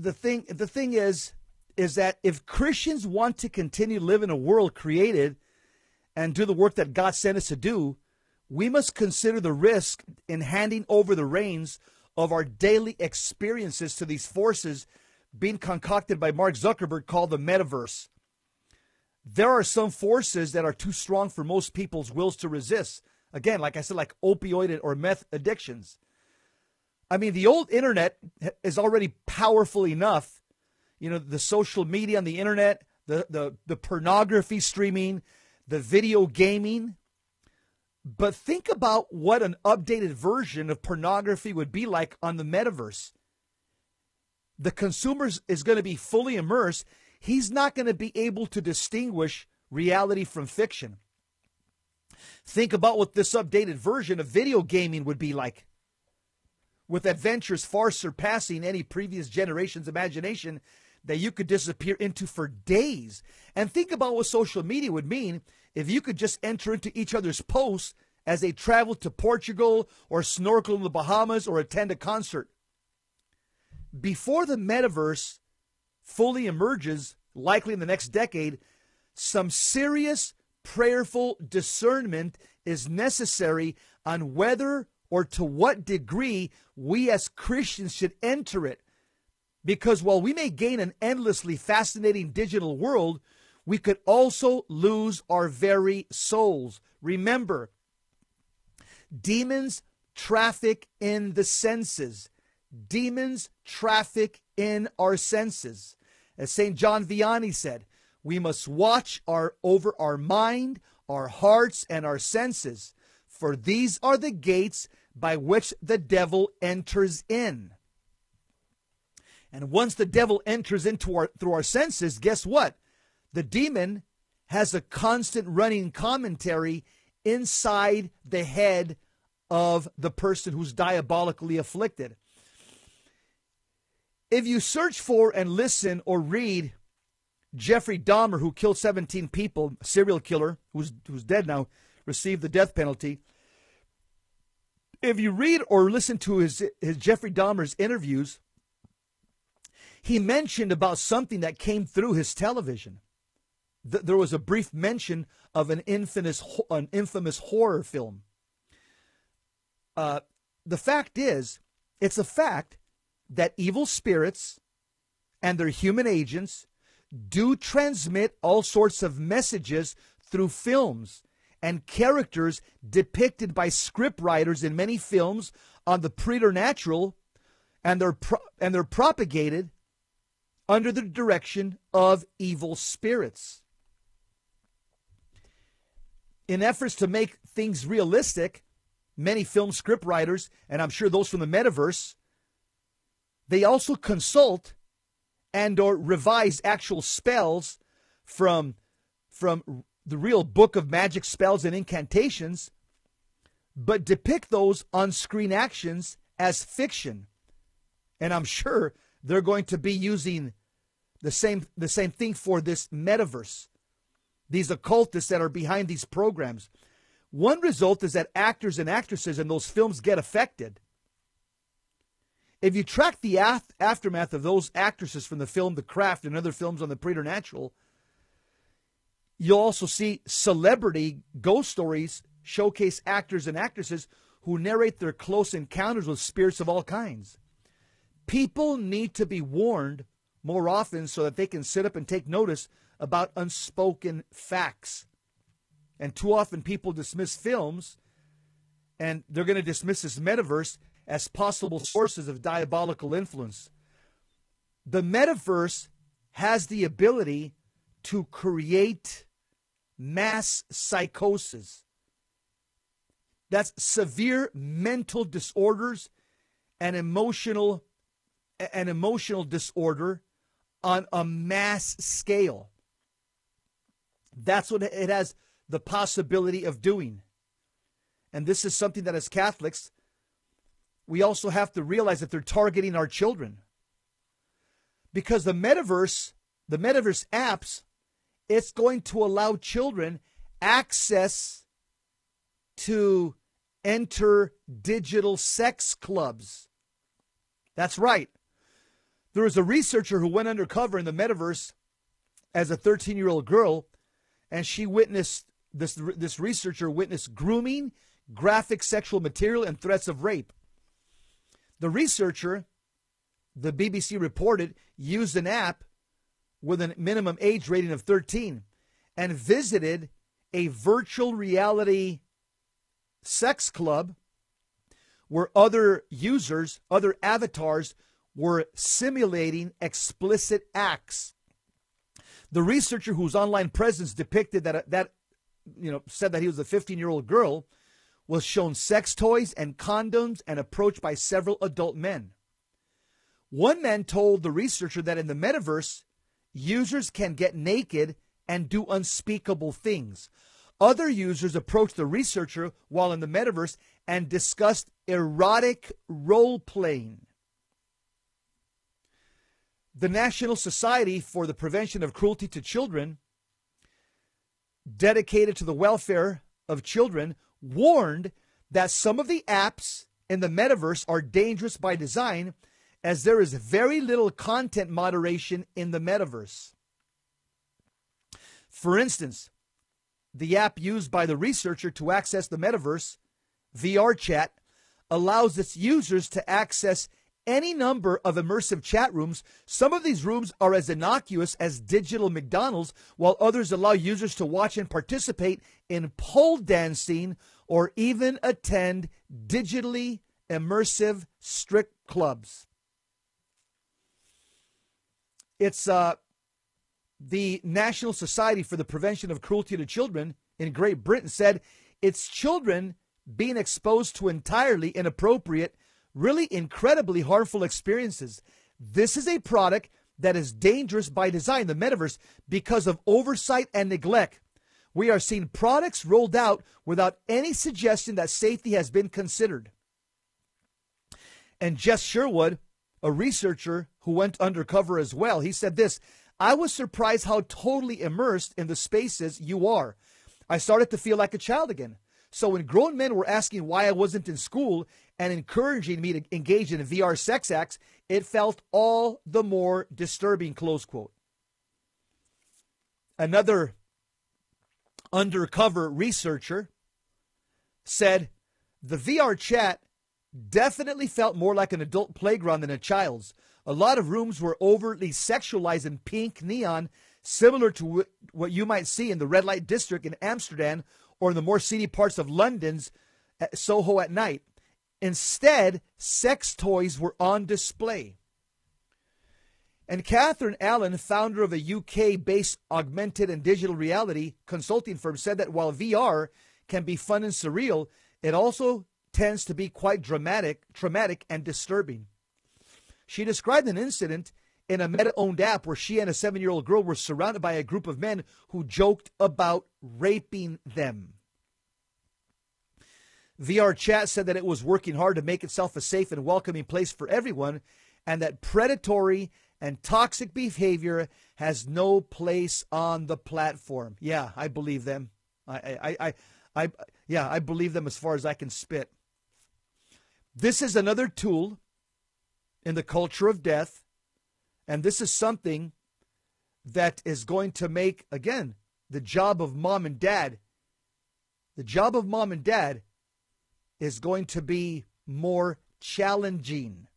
the thing is that if Christians want to continue to live in a world created and do the work that God sent us to do, we must consider the risk in handing over the reins of our daily experiences to these forces being concocted by Mark Zuckerberg called the MetaVerse. There are some forces that are too strong for most people's wills to resist. Again, like I said, like opioid or meth addictions. I mean, the old internet is already powerful enough. You know, the social media on the internet, the pornography streaming, the video gaming. But think about what an updated version of pornography would be like on the MetaVerse. The consumer is going to be fully immersed. He's not going to be able to distinguish reality from fiction. Think about what this updated version of video gaming would be like, with adventures far surpassing any previous generation's imagination that you could disappear into for days. And think about what social media would mean if you could just enter into each other's posts as they travel to Portugal or snorkel in the Bahamas or attend a concert. Before the MetaVerse fully emerges, likely in the next decade, some serious prayerful discernment is necessary on whether or to what degree we as Christians should enter it. Because while we may gain an endlessly fascinating digital world, we could also lose our very souls. Remember, demons traffic in the senses. Demons traffic in our senses. As St. John Vianney said, we must watch over our mind, our hearts, and our senses, for these are the gates by which the devil enters in. And once the devil enters through our senses, guess what? The demon has a constant running commentary inside the head of the person who's diabolically afflicted. If you search for and listen or read Jeffrey Dahmer, who killed 17 people, serial killer, who's dead now, received the death penalty. If you read or listen to his Jeffrey Dahmer's interviews, he mentioned about something that came through his television. There was a brief mention of an infamous horror film. The fact is, it's a fact that evil spirits and their human agents do transmit all sorts of messages through films and characters depicted by script writers in many films on the preternatural, and they're propagated under the direction of evil spirits. In efforts to make things realistic, many film script writers, and I'm sure those from the MetaVerse, they also consult and or revise actual spells from the real book of magic spells and incantations, but depict those on-screen actions as fiction. And I'm sure they're going to be using the same thing for this MetaVerse. These occultists that are behind these programs. One result is that actors and actresses in those films get affected. If you track the aftermath of those actresses from the film The Craft and other films on the preternatural, you'll also see celebrity ghost stories showcase actors and actresses who narrate their close encounters with spirits of all kinds. People need to be warned more often so that they can sit up and take notice about unspoken facts. And too often people dismiss films, and they're going to dismiss this MetaVerse as possible sources of diabolical influence. The MetaVerse has the ability to create mass psychosis. That's severe mental disorders and emotional disorder on a mass scale. That's what it has the possibility of doing. And this is something that as Catholics, we also have to realize that they're targeting our children. Because the MetaVerse apps, it's going to allow children access to enter digital sex clubs. That's right. There was a researcher who went undercover in the metaverse as a 13-year-old girl, and she witnessed, this researcher witnessed grooming, graphic sexual material, and threats of rape. The researcher, the BBC reported, used an app with a minimum age rating of 13 and visited a virtual reality sex club where other users, other avatars, were simulating explicit acts. The researcher, whose online presence depicted said that he was a 15-year-old girl, was shown sex toys and condoms and approached by several adult men. One man told the researcher that in the metaverse, users can get naked and do unspeakable things. Other users approached the researcher while in the metaverse and discussed erotic role-playing. The National Society for the Prevention of Cruelty to Children, dedicated to the welfare of children, warned that some of the apps in the metaverse are dangerous by design, as there is very little content moderation in the metaverse. For instance, the app used by the researcher to access the metaverse, VR Chat, allows its users to access any number of immersive chat rooms. Some of these rooms are as innocuous as digital McDonald's, while others allow users to watch and participate in pole dancing or even attend digitally immersive strip clubs. It's the National Society for the Prevention of Cruelty to Children in Great Britain said it's children being exposed to entirely inappropriate, really incredibly harmful experiences. This is a product that is dangerous by design, the metaverse, because of oversight and neglect. We are seeing products rolled out without any suggestion that safety has been considered. And Jess Sherwood, a researcher who went undercover as well, he said this: I was surprised how totally immersed in the spaces you are. I started to feel like a child again. So when grown men were asking why I wasn't in school and encouraging me to engage in VR sex acts, it felt all the more disturbing, close quote. Another undercover researcher said the VR chat definitely felt more like an adult playground than a child's. A lot of rooms were overtly sexualized in pink neon, similar to what you might see in the red light district in Amsterdam or in the more seedy parts of London's Soho at night. Instead, sex toys were on display. And Catherine Allen, founder of a UK-based augmented and digital reality consulting firm, said that while VR can be fun and surreal, it also tends to be quite traumatic and disturbing. She described an incident in a Meta-owned app where she and a 7-year-old girl were surrounded by a group of men who joked about raping them. VR Chat said that it was working hard to make itself a safe and welcoming place for everyone, and that predatory and toxic behavior has no place on the platform. Yeah, I believe them. I believe them as far as I can spit. This is another tool in the culture of death, and this is something that is going to make, again, the job of mom and dad is going to be more challenging.